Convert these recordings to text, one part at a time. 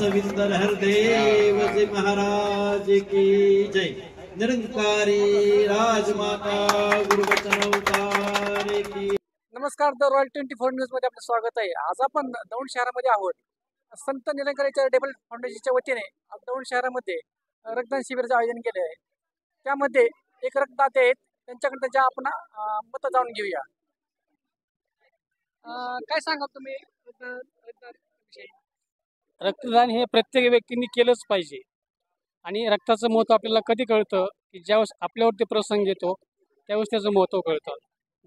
सविंदर हरदेव जी महाराज की जय। निरंकारी राजमाता गुरुवचनवतार की। नमस्कार, द रॉयल 24 न्यूज मध्ये आपलं स्वागत आहे। आज आपण दौंड शहरामध्ये आहोत। संत निरंकारी चॅरिटेबल फाउंडेशनच्या वतीने दौंड शहरामध्ये रक्तदान शिबिराचे आयोजन केले आहे। त्यामध्ये एक रक्तदाते आहेत, त्यांच्याकडे ज्या आपण मत जाणून घेऊया। काय सांगा तुम्ही रक्तदान? रक्तदान हे प्रत्येक व्यक्तीने केलंच पाहिजे आणि रक्ताचं महत्त्व आपल्याला कधी कळतं की ज्यावेळेस आपल्यावरती प्रसंग येतो त्यावेळेस त्याचं महत्त्व कळतं।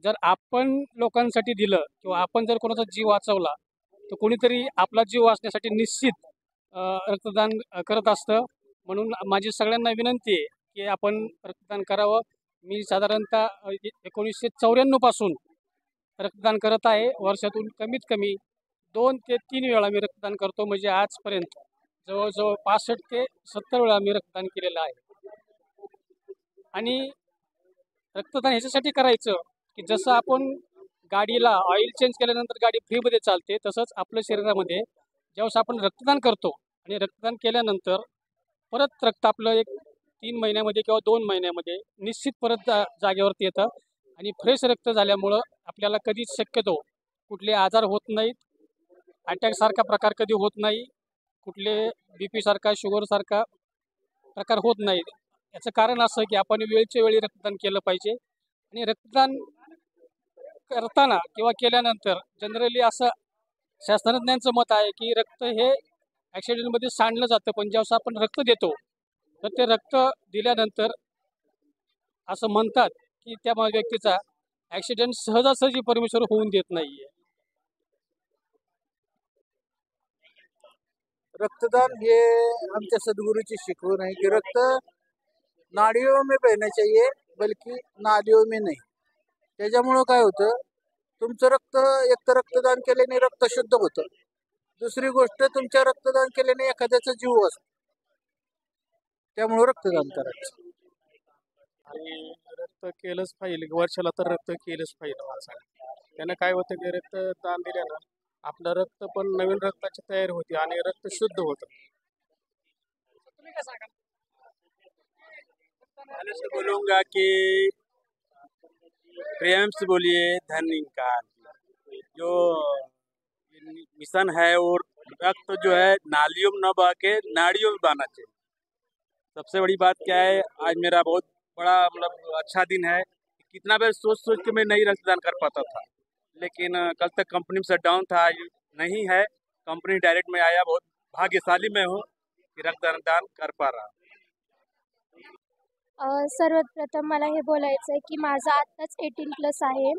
जर आपण लोकांसाठी दिलं किंवा आपण जर कोणाचा जीव वाचवला तर कोणीतरी आपला जीव वाचण्यासाठी निश्चित रक्तदान करत असतं। म्हणून माझी सगळ्यांना विनंती आहे की आपण रक्तदान करावं। मी साधारणतः 1994 पासून रक्तदान करत आहे। वर्षातून कमीत कमी 2 ते 3 वेळा मी रक्तदान करतो, म्हणजे आजपर्यंत जवळजवळ 65 ते 70 वेळा मी रक्तदान केलेलं आहे। आणि रक्तदान ह्याच्यासाठी करायचं की जसं आपण गाडीला ऑइल चेंज केल्यानंतर गाडी फ्रीमध्ये चालते, तसंच आपल्या शरीरामध्ये ज्यावेळेस आपण रक्तदान करतो आणि रक्तदान केल्यानंतर परत रक्त आपलं एक 3 महिन्यामध्ये किंवा 2 महिन्यामध्ये निश्चित परत जागेवरती येतं आणि फ्रेश रक्त झाल्यामुळं आपल्याला कधीच शक्यतो कुठले आजार होत नाहीत, अटॅकसारखा प्रकार कधी होत नाही, कुठले BP सारखा शुगरसारखा प्रकार होत नाही। याचं कारण असं की आपण वेळच्या वेळी रक्तदान केलं पाहिजे। आणि रक्तदान करताना किंवा केल्यानंतर जनरली असं शास्त्रज्ञांचं मत आहे की रक्त हे ॲक्सिडेंटमध्ये सांडलं जातं, पण ज्यावेळेस आपण रक्त देतो तर ते रक्त दिल्यानंतर असं म्हणतात की त्या व्यक्तीचा ॲक्सिडेंट सहजासहजी परमेश्वर होऊन देत नाही आहे। रक्तदान हे आमच्या सद्गुरूची शिकवण आहे की रक्त नाड़ियों में बहना चाहिए बल्कि नालियों में नहीं। त्याच्यामुळं काय होतं, तुमचं रक्त एक तर रक्तदान केल्याने रक्त शुद्ध होतं, दुसरी गोष्ट तुमच्या रक्तदान केल्याने एखाद्याचा जीव वाचतो, त्यामुळे रक्तदान करायचं। आणि रक्त केलंच पाहिजे, वर्षाला तर रक्त केलंच पाहिजे माणसाने। त्यानं काय होतं की रक्तदान दिल्यानं आपलं रक्त पण नवीन रक्ताची तयारी होती आणि रक्त शुद्ध होतं। तुम्ही काय सांगा? पहले से बोलूँगा कि प्रेम से बोलिए धन निकाल। जो मिशन है वो रक्त जो है नालियों में न बह के नाड़ियों में बहना चाहिए। सबसे बड़ी बात क्या है, आज मेरा बहुत बड़ा मतलब अच्छा दिन है। कितना बार सोच के मैं नहीं रक्तदान कर पाता था, लेकिन कल तक कंपनी में शटडाउन था, आज नहीं है, कंपनी डायरेक्ट में आया। बहुत भाग्यशाली मैं हूँ कि रक्तदान कर पा रहा। सर्वप्रथम मला हे बोलायचं आहे की माझं आत्ताच 18+ आहे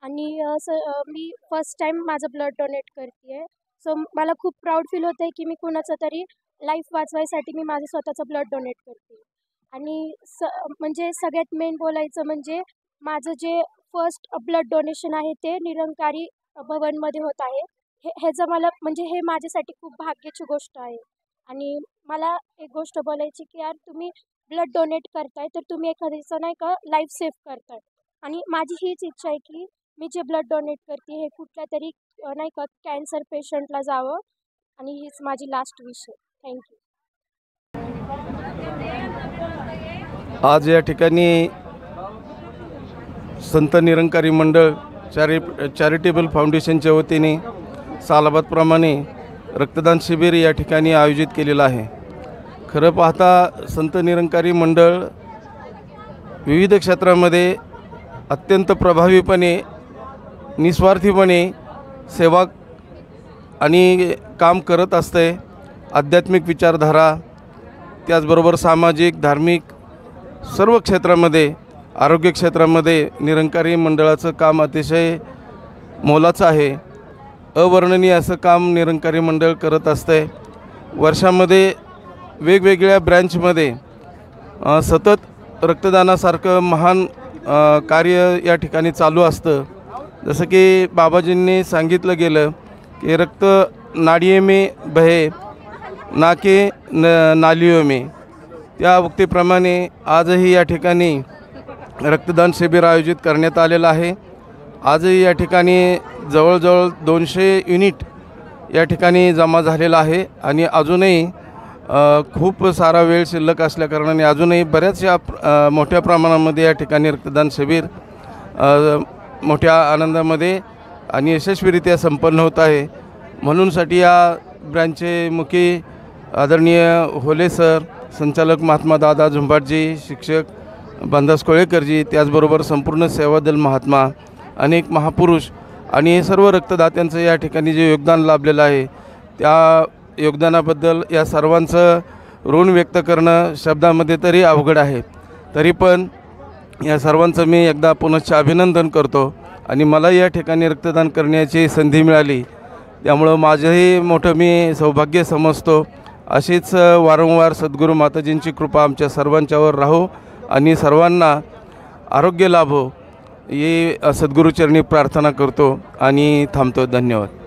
आणि मी फर्स्ट टाइम माझं ब्लड डोनेट करते आहे। सो मला खूप प्राऊड फील होतं आहे की मी कुणाचं तरी लाईफ वाचवायसाठी मी माझं स्वतःचं ब्लड डोनेट करते। आणि म्हणजे सगळ्यात मेन बोलायचं म्हणजे माझं जे फर्स्ट ब्लड डोनेशन आहे ते निरंकारी भवनमध्ये होत आहे। ह्याचं मला म्हणजे हे माझ्यासाठी खूप भाग्याची गोष्ट आहे। आणि मला एक गोष्ट बोलायची की यार तुम्ही ब्लड डोनेट करताय तर तुम्ही एखाद्याचं नाही का लाईफ सेव्ह करताय। आणि माझी हीच इच्छा आहे की मी जे ब्लड डोनेट करते हे कुठल्या तरी नाही का कॅन्सर पेशंटला जावं, आणि हीच माझी लास्ट विश आहे। थँक्यू। आज या ठिकाणी संत निरंकारी मंडळ चॅरिटेबल फाउंडेशनच्या वतीने सालाबादप्रमाणे रक्तदान शिबिर या ठिकाणी आयोजित केलेलं आहे। खरं पाहता संत निरंकारी मंडळ विविध क्षेत्रामध्ये अत्यंत प्रभावीपणे निस्वार्थीपणे सेवा आणि काम करत असते। आध्यात्मिक विचारधारा, त्याचबरोबर सामाजिक धार्मिक सर्व क्षेत्रामध्ये, आरोग्य क्षेत्रामध्ये निरंकारी मंडळाचं काम अतिशय मोलाचं आहे। अवर्णनीय असं काम निरंकारी मंडळ करत असते। वर्षामध्ये वेगवेगळ्या ब्रँचमध्ये सतत रक्तदानासारखं महान कार्य या ठिकाणी चालू असतं। जसं की बाबाजींनी सांगितलं गेलं की रक्त नाड़ियों में बहे ना के नालियों में, त्या उक्तीप्रमाणे आजही या ठिकाणी रक्तदान शिबिर आयोजित करण्यात आलेलं आहे। आजही या ठिकाणी जवळजवळ 200 युनिट या ठिकाणी जमा झालेला आहे आणि अजूनही खूप सारा वेळ शिल्लक असल्याकारणाने अजूनही बऱ्याचशा मोठ्या प्रमाणामध्ये या ठिकाणी रक्तदान शिबिर मोठ्या आनंदामध्ये आणि यशस्वीरित्या संपन्न होत आहे. म्हणूनसाठी या ब्रँचचे मुखी आदरणीय होले सर, संचालक महात्मा दादा झुंबाटजी, शिक्षक बांधास कोळेकरजी, त्याचबरोबर संपूर्ण सेवादल महात्मा, अनेक महापुरुष आणि सर्व रक्तदात्यांचं या ठिकाणी जे योगदान लाभलेलं आहे त्या योगदानाबद्दल या सर्वांचं ऋण व्यक्त करणं शब्दामध्ये तरी अवघड आहे. तरी पण या सर्वांचं मी एकदा पुनश्च अभिनंदन करतो आणि मला या ठिकाणी रक्तदान करण्याची संधी मिळाली त्यामुळं माझंही मोठं मी सौभाग्य समजतो. अशीच वारंवार सद्गुरू माताजींची कृपा आमच्या सर्वांच्यावर राहो आणि सर्वांना आरोग्य लाभो ही सद्गुरूचरणी प्रार्थना करतो आणि थांबतो. धन्यवाद.